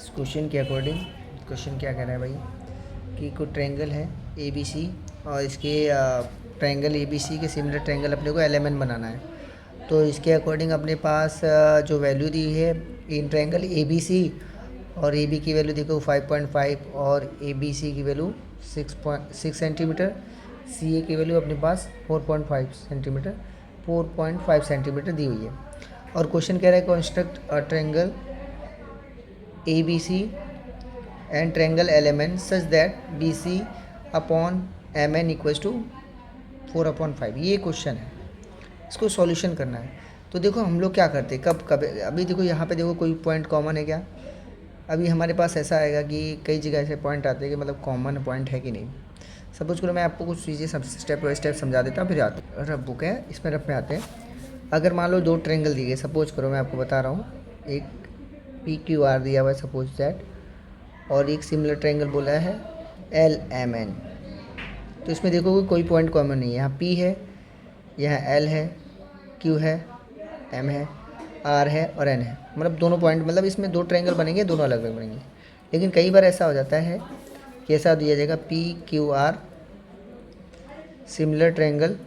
Question के according question क्या कह रहा है भाई कि कोई ट्रायंगल है ए बी सी और इसके ट्रायंगल ए बी सी के सिमिलर ट्रायंगल अपने को एल बनाना है। तो इसके अकॉर्डिंग अपने पास जो वैल्यू दी है इन ट्रायंगल ए बी सी और ए बी की वैल्यू देखो 5.5 और ए बी सी की वैल्यू 6 सेंटीमीटर, सी ए की वैल्यू अपने पास 4.5 सेंटीमीटर 4.5 सेंटीमीटर दी हुई है। और क्वेश्चन कह रहा है construct a triangle A B C and triangle L M N such that B C upon M N equals to 4/5। ये क्वेश्चन है, इसको सॉल्यूशन करना है। तो देखो हम लोग क्या करते हैं कब कब अभी देखो यहाँ पे देखो कोई पॉइंट कॉमन है क्या। अभी हमारे पास ऐसा आएगा कि कई जगह ऐसे पॉइंट आते हैं कि मतलब कॉमन पॉइंट है कि नहीं। सपोज करो मैं आपको कुछ चीज़ें सब स्टेप बाई स्टेप समझा देता हूँ, फिर आते रफ बुक है इसमें रफ में आते हैं। अगर मान लो दो ट्रायंगल दिए गए, सपोज करो मैं आपको बता रहा हूँ, एक पी क्यू आर दिया हुआ है सपोज दैट, और एक सिमिलर ट्रायंगल बोला है एल एम एन। तो इसमें देखो कोई पॉइंट कॉमन नहीं है, यहाँ पी है, यहाँ एल है, क्यू है, एम है, आर है और एन है। मतलब दोनों पॉइंट, मतलब इसमें दो ट्रायंगल बनेंगे, दोनों अलग अलग बनेंगे। लेकिन कई बार ऐसा हो जाता है कि ऐसा दिया जाएगा P Q R similar triangle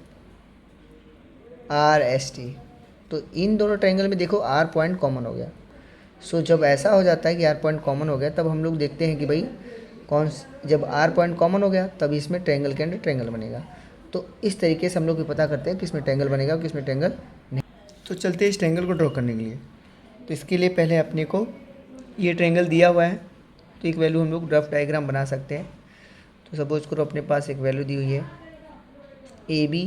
R S T. तो इन दोनों ट्रायंगल में देखो आर पॉइंट कॉमन हो गया। सो जब ऐसा हो जाता है कि आर पॉइंट कॉमन हो गया, तब हम लोग देखते हैं कि भाई जब आर पॉइंट कॉमन हो गया तब इसमें ट्रायंगल के अंदर ट्रायंगल बनेगा। तो इस तरीके से हम लोग ये पता करते हैं किस में ट्रायंगल बनेगा और किस में ट्रायंगल नहीं। तो चलते हैं इस ट्रायंगल को ड्रॉ करने के लिए। तो इसके लिए पहले अपने को ये ट्रायंगल दिया हुआ है, तो एक वैल्यू हम लोग रफ डायग्राम बना सकते हैं। तो सपोज करो अपने पास एक वैल्यू दी हुई है ए बी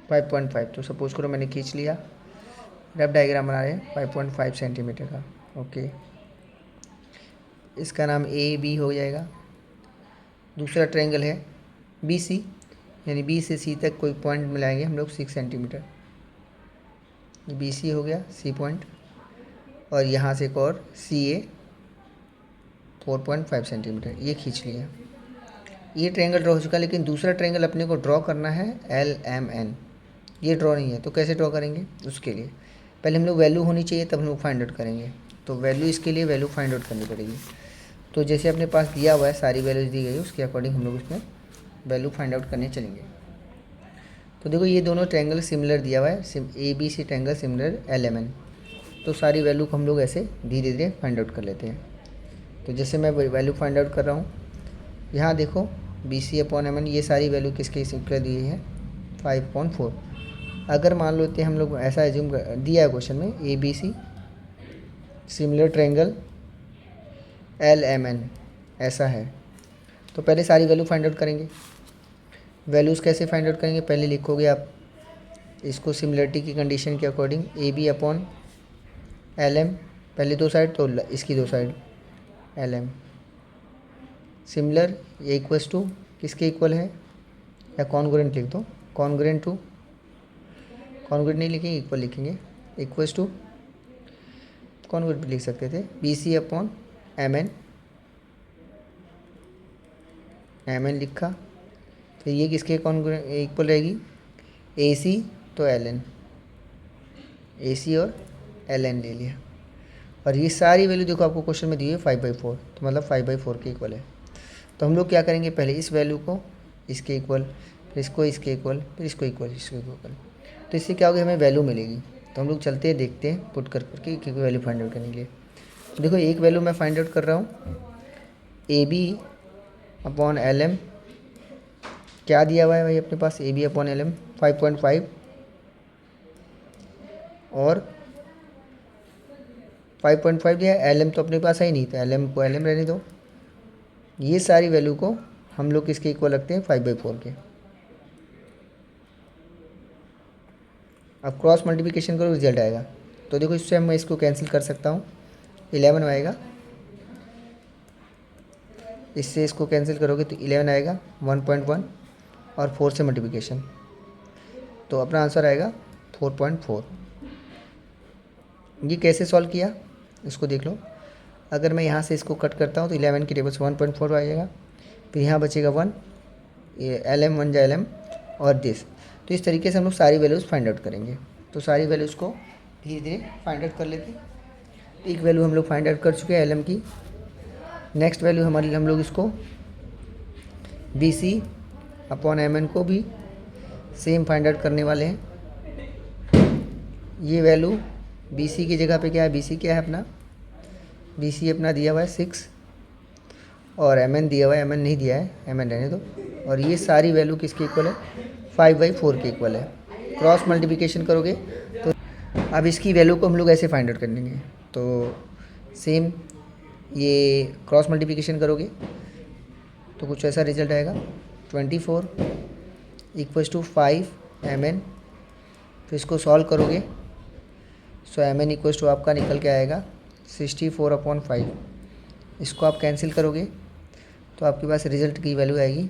5.5। तो सपोज करो मैंने खींच लिया, रफ डायग्राम बना रहे हैं 5.5 सेंटीमीटर का। ओके, इसका नाम ए बी हो जाएगा। दूसरा ट्रायंगल है बी सी, यानी बी से सी तक कोई पॉइंट मिलाएंगे हम लोग 6 सेंटीमीटर। बी सी हो गया सी पॉइंट, और यहाँ से एक और सी ए 4.5 सेंटीमीटर, ये खींच लिया। ये ट्रायंगल ड्रॉ हो चुका। लेकिन दूसरा ट्रायंगल अपने को ड्रॉ करना है एल एम एन। ये ड्रॉ नहीं है, तो कैसे ड्रॉ करेंगे उसके लिए पहले हम लोग वैल्यू होनी चाहिए, तब हम लोग फाइंड आउट करेंगे। तो वैल्यू, इसके लिए वैल्यू फाइंड आउट करनी पड़ेगी। तो जैसे अपने पास दिया हुआ है, सारी वैल्यूज दी गई, उसके अकॉर्डिंग हम लोग उसमें वैल्यू फाइंड आउट करने चलेंगे। तो देखो ये दोनों ट्रायंगल सिमिलर दिया हुआ है, A B C triangle similar L M N. तो सारी वैल्यू को हम लोग ऐसे धीरे धीरे फाइंड आउट कर लेते हैं। तो जैसे मैं वैल्यू फाइंड आउट कर रहा हूँ, यहाँ देखो B C upon M N, ये सारी वैल्यू किसके इक्वल दी है 5.4। अगर मान लेते हैं हम लोग ऐसा एज्यूम दिया है क्वेश्चन में A B C similar triangle L M N ऐसा है, तो पहले सारी वैल्यू फाइंड आउट करेंगे। वैल्यूज़ कैसे फाइंड आउट करेंगे, पहले लिखोगे आप इसको सिमिलरिटी की कंडीशन के according A B upon L M, पहले दो साइड तो इसकी दो साइड एल एम सिमिलर, ये इक्वल्स टू किसके इक्वल है, या कॉन्ग्रुएंट लिख दो, कॉन्ग्रुएंट टू, कॉन्ग्रुएंट नहीं लिखेंगे इक्वल लिखेंगे, इक्वल्स टू कॉन्ग्रुएंट भी लिख सकते थे B C upon M N, M N लिखा। तो ये किसके कॉन्ग्रुएंट इक्वल रहेगी, ए सी तो एल एन, ए सी और एल एन ले लिया। और ये सारी वैल्यू देखो आपको क्वेश्चन में दी है 5/4, तो मतलब 5/4 के इक्वल है। तो हम लोग क्या करेंगे, पहले इस वैल्यू को इसके इक्वल, फिर इसको इसके इक्वल, फिर इसको इक्वल, इसको इक्वल। तो इससे क्या होगा, हमें वैल्यू मिलेगी। तो हम लोग चलते हैं, देखते हैं पुट कर करके एक वैल्यू फाइंड आउट करने के लिए। तो देखो एक वैल्यू मैं फाइंड आउट कर रहा हूँ A B upon L M. क्या दिया हुआ है भाई अपने पास, A B upon L M 5.5 और 5.5 दिया है। एल एम तो अपने पास है ही नहीं, तो एल एम को एल एम रहने दो। ये सारी वैल्यू को हम लोग किसके इक्वल रखते हैं 5/4 के। अब क्रॉस मल्टीप्लिकेशन करो, रिजल्ट आएगा। तो देखो इससे मैं इसको कैंसिल कर सकता हूँ, 11 आएगा। इससे इसको कैंसिल करोगे तो 11 आएगा, 1.1 और 4 से मल्टीप्लिकेशन, तो अपना आंसर आएगा 4.4। ये कैसे सॉल्व किया इसको देख लो। अगर मैं यहाँ से इसको कट करता हूँ तो 11 की टेबल से 1.4 आ जाएगा, फिर यहाँ बचेगा 1, ये एल एम 1 जा एल एम और दिस। तो इस तरीके से हम लोग सारी वैल्यूज़ फाइंड आउट करेंगे। तो सारी वैल्यूज़ को धीरे धीरे फाइंड आउट कर लेते हैं। एक वैल्यू हम लोग फाइंड आउट कर चुके हैं एल एम की। नेक्स्ट वैल्यू हमारी हम लोग इसको B C upon M N को भी सेम फाइंड आउट करने वाले हैं। ये वैल्यू बी सी की जगह पे क्या है, बी सी क्या है अपना, बी सी अपना दिया हुआ है 6 और एम एन दिया हुआ है, एम एन नहीं दिया है, एम एन रहने दो। और ये सारी वैल्यू किसके इक्वल है, 5/4 के इक्वल है। क्रॉस मल्टीप्लिकेशन करोगे तो अब इसकी वैल्यू को हम लोग ऐसे फाइंड आउट कर लेंगे। तो सेम ये क्रॉस मल्टीप्लिकेशन करोगे तो कुछ ऐसा रिजल्ट आएगा, 24 = 5 एम एन। फिर इसको सॉल्व करोगे सो एम एन = आपका निकल के आएगा 64/5। इसको आप कैंसिल करोगे तो आपके पास रिजल्ट की वैल्यू आएगी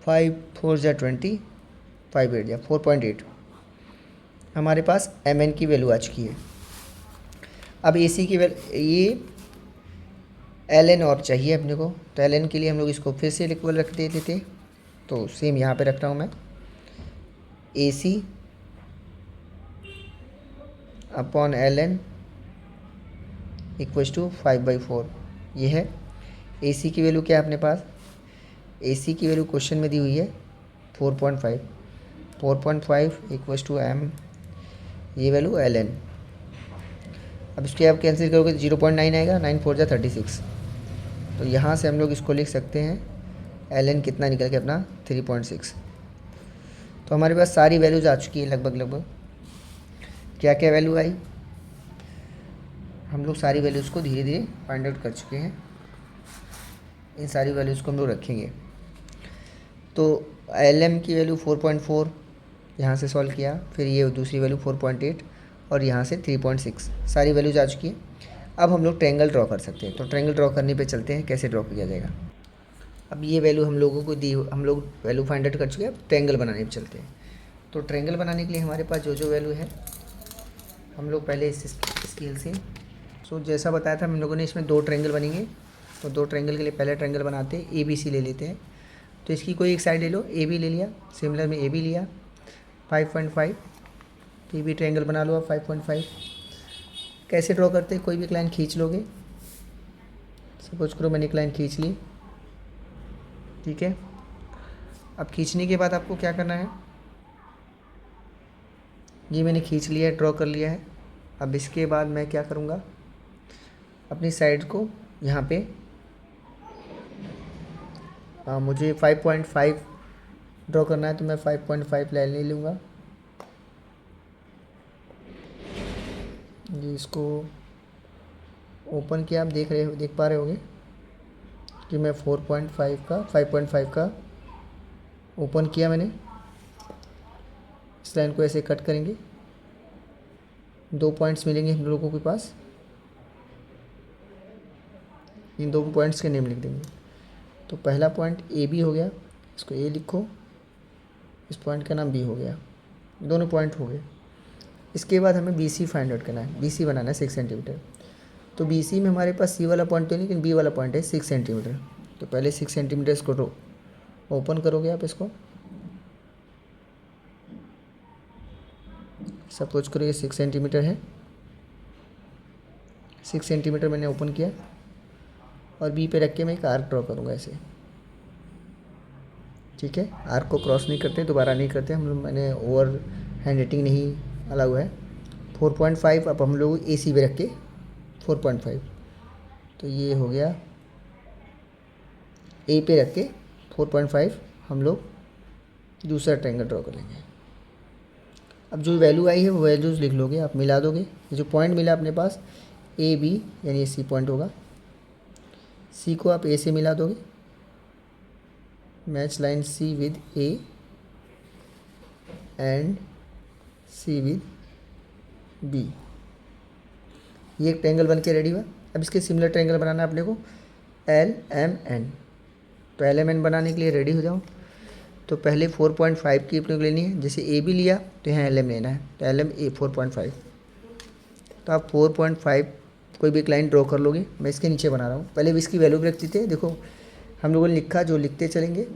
5 4 = 20, 5 8 = 4.8। हमारे पास एम एन की वैल्यू आ चुकी है। अब ए सी की वैल्यू, ये एल एन और चाहिए अपने को, तो एल एन के लिए हम लोग इसको फिर से इक्वल रख देते थे। तो सेम यहाँ पे रख रहा हूँ मैं, ए सी अपॉन एल एन = 5/4। ये है ए सी की वैल्यू। क्या है अपने पास, ए सी की वैल्यू क्वेश्चन में दी हुई है 4.5, 4.5 = एम, ये वैल्यू एल एन। अब इसके आप कैंसिल करोगे तो 0.9 आएगा, 9 4 = 36। तो यहाँ से हम लोग इसको लिख सकते हैं एल एन कितना निकल के अपना 3.6। तो हमारे पास सारी वैल्यूज़ आ चुकी है लगभग। क्या क्या वैल्यू आई, हम लोग सारी वैल्यूज़ को धीरे धीरे फाइंड आउट कर चुके हैं। इन सारी वैल्यूज़ को हम लोग रखेंगे। तो एल एम की वैल्यू 4.4 यहाँ से सॉल्व किया, फिर ये दूसरी वैल्यू 4.8 और यहाँ से 3.6, सारी वैल्यूज आ चुकी है। अब हम लोग ट्रायंगल ड्रॉ कर सकते हैं। तो ट्रायंगल ड्रॉ करने पे चलते हैं, कैसे ड्रॉ किया जाएगा। अब ये वैल्यू हम लोगों को दी, हम लोग वैल्यू फाइंड आउट कर चुके हैं। अब ट्रायंगल बनाने पे चलते हैं। तो ट्रायंगल बनाने के लिए हमारे पास जो वैल्यू है, हम लोग पहले इस स्केल से, जैसा बताया था हम लोगों ने, इसमें 2 ट्रायंगल बनेंगे। तो 2 ट्रायंगल के लिए पहले ट्रायंगल बनाते हैं, ए बी सी ले लेते हैं। तो इसकी कोई एक साइड ले लो, ए बी ले लिया, सिमिलर में ए बी लिया 5.5। तो ये भी ट्रायंगल बना लो आप 5.5। कैसे ड्रॉ करते हैं, कोई भी एक लाइन खींच लोगे। सपोज करो मैंने एक लाइन खींच ली, ठीक है। अब खींचने के बाद आपको क्या करना है, ये मैंने खींच लिया है, ड्रॉ कर लिया है। अब इसके बाद मैं क्या करूँगा, अपनी साइड को यहाँ पे मुझे 5.5 ड्रॉ करना है, तो मैं 5.5 लाइन ले लूँगा। ये इसको ओपन किया, आप देख पा रहे होंगे कि मैं 5.5 का ओपन किया मैंने। इस लाइन को ऐसे कट करेंगे, 2 पॉइंट्स मिलेंगे हम लोगों के पास। इन 2 पॉइंट्स के नेम लिख देंगे। तो पहला पॉइंट ए बी हो गया, इसको ए लिखो। इस पॉइंट का नाम बी हो गया, दोनों पॉइंट हो गए। इसके बाद हमें बी सी फाइंड आउट करना है, बी सी बनाना है 6 सेंटीमीटर। तो बी सी में हमारे पास सी वाला पॉइंट तो नहीं, लेकिन बी वाला पॉइंट है 6 सेंटीमीटर। तो पहले 6 सेंटीमीटर इसको ओपन करोगे आप इसको। सपोज करो ये 6 सेंटीमीटर है, 6 सेंटीमीटर मैंने ओपन किया और बी पे रख के मैं एक आर्क ड्रॉ करूँगा ऐसे, ठीक है। आर्क को क्रॉस नहीं करते, दोबारा नहीं करते हम लोग, मैंने ओवर हैंड राइटिंग नहीं अलाउ है। 4.5 अब हम लोग ए सी पे रख के 4.5, तो ये हो गया ए पे रख के 4.5। हम लोग दूसरा ट्रायंगल ड्रॉ कर लेंगे। अब जो वैल्यू आई है वो वैल्यूज़ लिख लोगे, आप मिला दोगे। ये जो पॉइंट मिला अपने पास ए बी, यानी ये सी पॉइंट होगा। सी को आप ए से मिला दोगे, match line C with A and C with B. ये एक ट्रायंगल बन के रेडी हुआ। अब इसके सिमिलर ट्रायंगल बनाना है अपने को, एल एम एन। तो एल एम एन बनाने के लिए रेडी हो जाओ। तो पहले 4.5 की अपने को लेनी है। जैसे ए बी लिया तो यहाँ एल एम लेना है, तो एल एम ए 4.5। तो आप 4.5 कोई भी एक लाइन ड्रॉ कर लोगे। मैं इसके नीचे बना रहा हूँ, पहले भी इसकी वैल्यू भी रख देते हैं। देखो हम लोगों ने लिखा, जो लिखते चलेंगे।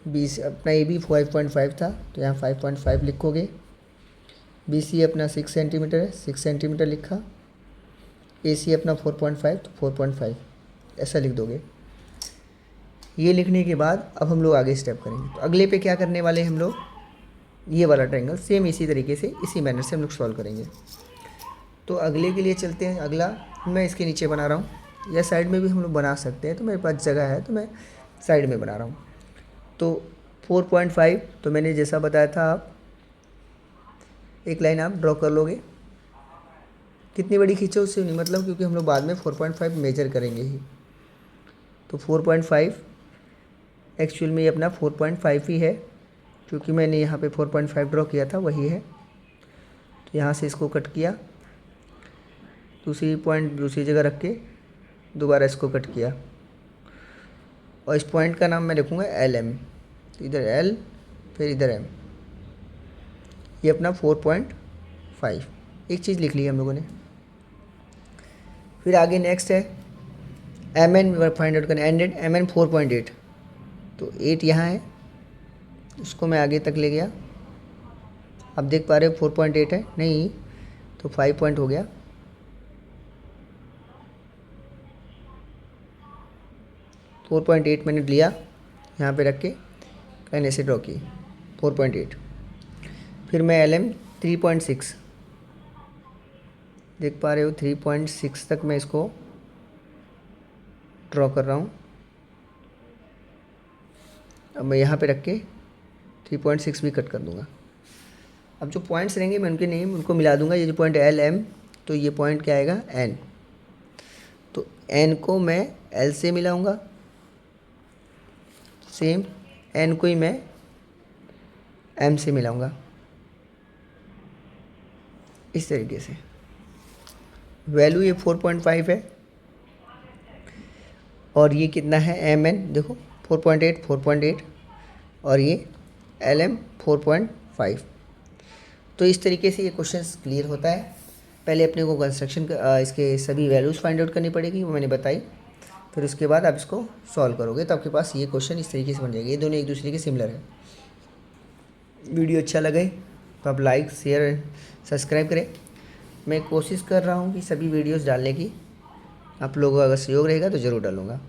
बी सी अपना ए बी 5.5 था, तो यहाँ 5.5 लिखोगे। बी सी अपना 6 सेंटीमीटर है, 6 सेंटीमीटर लिखा। ए सी अपना 4.5 तो 4.5 ऐसा लिख दोगे। ये लिखने के बाद अब हम लोग आगे स्टेप करेंगे। तो अगले पे क्या करने वाले हैं हम लोग, ये वाला ट्रायंगल सेम इसी तरीके से इसी मैनर से हम लोग सॉल्व करेंगे। तो अगले के लिए चलते हैं। अगला मैं इसके नीचे बना रहा हूँ, या साइड में भी हम लोग बना सकते हैं, तो मेरे पास जगह है तो मैं साइड में बना रहा हूँ। तो 4.5 तो मैंने जैसा बताया था, आप एक लाइन आप ड्रॉ कर लोगे। कितनी बड़ी खींचो उससे नहीं मतलब, क्योंकि हम लोग बाद में 4.5 मेजर करेंगे ही। तो 4.5 एक्चुअल में ये अपना 4.5 ही है, क्योंकि मैंने यहाँ पे 4.5 ड्रॉ किया था वही है। तो यहाँ से इसको कट किया, दूसरी पॉइंट दूसरी जगह रख के दोबारा इसको कट किया, और इस पॉइंट का नाम मैं लिखूँगा LM। तो इधर L फिर इधर M, ये अपना 4.5 एक चीज़ लिख ली हम लोगों ने। फिर आगे नेक्स्ट है MN फाइंड आउट करना, एंडेड MN 4.8। तो 8 यहाँ है, उसको मैं आगे तक ले गया। आप देख पा रहे हो 4.8 है नहीं, तो 5 पॉइंट हो गया। फोर 4.8 मैंने लिया, यहाँ पे रख के लाइन ऐसे ड्रॉ की 4.8। फिर मैं LM 3.6 देख पा रहे हो, 3.6 तक मैं इसको ड्रॉ कर रहा हूँ। अब मैं यहाँ पे रख के 3.6 भी कट कर दूँगा। अब जो पॉइंट्स रहेंगे मैं उनके नेम उनको मिला दूँगा। ये जो पॉइंट LM, तो ये पॉइंट क्या आएगा N, तो N को मैं L से मिलाऊँगा, सेम N को ही मैं M से मिलाऊँगा, इस तरीके से। वैल्यू ये 4.5 है, और ये कितना है MN देखो 4.8 4.8, और ये LM 4.5। तो इस तरीके से ये क्वेश्चन क्लियर होता है। पहले अपने को कंस्ट्रक्शन इसके सभी वैल्यूज़ फाइंड आउट करनी पड़ेगी, वो मैंने बताई। फिर उसके बाद आप इसको सॉल्व करोगे तो आपके पास ये क्वेश्चन इस तरीके से बन जाएगा। ये दोनों एक दूसरे के सिमिलर है। वीडियो अच्छा लगे तो आप लाइक शेयर सब्सक्राइब करें। मैं कोशिश कर रहा हूँ कि सभी वीडियोस डालने की, आप लोगों का अगर सहयोग रहेगा तो ज़रूर डालूँगा।